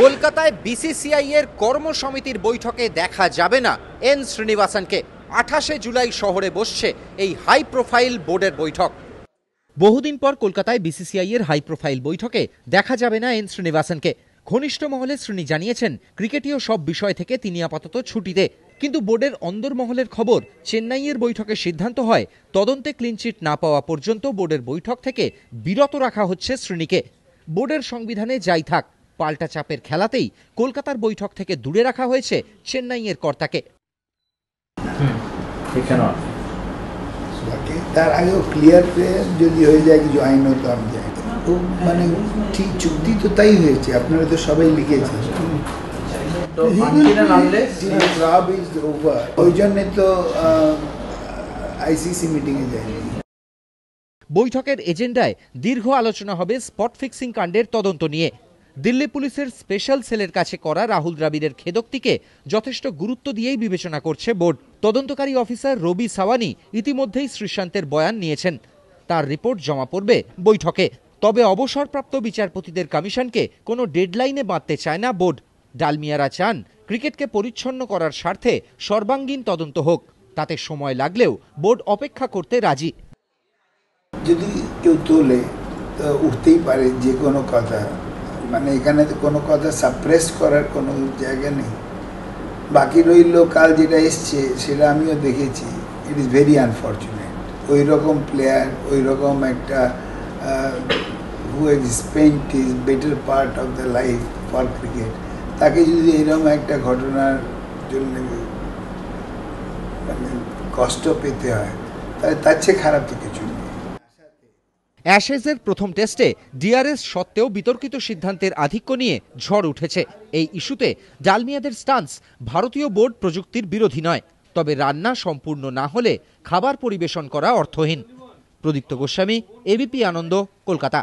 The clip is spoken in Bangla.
কলকাতায় বিসিসিআই এর কর্মসমিতির বৈঠকে দেখা যাবে না এন শ্রীনিবাসনকে। 28শে জুলাই শহরে বসছে এই হাই প্রোফাইল বোর্ডের বৈঠক। বহুদিন পর কলকাতায় বিসিসিআই এর হাই প্রোফাইল বৈঠকে দেখা যাবে না এন শ্রীনিবাসনকে। ঘনিষ্ঠ মহলে শ্রীনি জানিয়েছেন, ক্রিকেটীয় সব বিষয় থেকে তিনি আপাতত ছুটিতে। কিন্তু বোর্ডের অন্দরমহলের খবর, চেন্নাইয়ের বৈঠকে সিদ্ধান্ত হয় তদন্তে ক্লিনচিট না পাওয়া পর্যন্ত বোর্ডের বৈঠক থেকে বিরত রাখা হচ্ছে শ্রীনিকে। বোর্ডের সংবিধানে যাই থাক, পাল্টা চাপের খেলাতেই কলকাতার বৈঠক থেকে দূরে রাখা হয়েছে চেন্নাইয়ের কর্তাকে। তার আগেও ক্লিয়ার যদি হয়ে যায় কিছু আইনত আমি যাই, তো মানে ঠিক চুক্তি তো তাই হয়েছে, আপনারা তো সবাই লিখেছেন। ওই জন্যে তো আইসিসি মিটিংয়ে যায়নি। বৈঠকের এজেন্ডায় দীর্ঘ আলোচনা হবে স্পট ফিক্সিং কাণ্ডের তদন্ত নিয়ে। দিল্লি পুলিশের স্পেশাল সেলের কাছে করা রাহুল দ্রাবিড়ের খেদোক্তিকে যথেষ্ট গুরুত্ব দিয়েই বিবেচনা করছে বোর্ড। তদন্তকারী অফিসার রবি সাওয়ানি ইতিমধ্যেই শ্রীশান্তের বয়ান নিয়েছেন। তার রিপোর্ট জমা পড়বে বৈঠকে। তবে অবসরপ্রাপ্ত বিচারপতিদের কমিশনকে কোনো ডেডলাইনে বাঁধতে চায় না বোর্ড। ডালমিয়ারা চান ক্রিকেটকে পরিচ্ছন্ন করার স্বার্থে সর্বাঙ্গীন তদন্ত হোক। তাতে সময় লাগলেও বোর্ড অপেক্ষা করতে রাজি। যদি কেউ তোলে তো উঠতেই পারে যে কোনো কথা, মানে এখানে তো কোনো কথা সাপ্রেস করার কোনো জায়গা নেই। বাকি রইল কাল যেটা এসছে সেটা আমিও দেখেছি। It is very unfortunate. ওই রকম প্লেয়ার, ওই রকম একটা who has spent his better part of the life for cricket, তাকে যদি এরকম একটা ঘটনার জন্য মানে কষ্ট পেতে হয়, তাহলে তার চেয়ে খারাপ তো কিছু নেই। অ্যাশেজের প্রথম টেস্টে ডিআরএস সত্ত্বেও বিতর্কিত সিদ্ধান্তের আধিক্য নিয়ে ঝড় উঠেছে। এই ইস্যুতে ডালমিয়াদের স্টান্স, ভারতীয় বোর্ড প্রযুক্তির বিরোধী নয়, তবে রান্না সম্পূর্ণ না হলে খাবার পরিবেশন করা অর্থহীন। প্রদীপ্ত গোস্বামী, এবিপি আনন্দ, কলকাতা।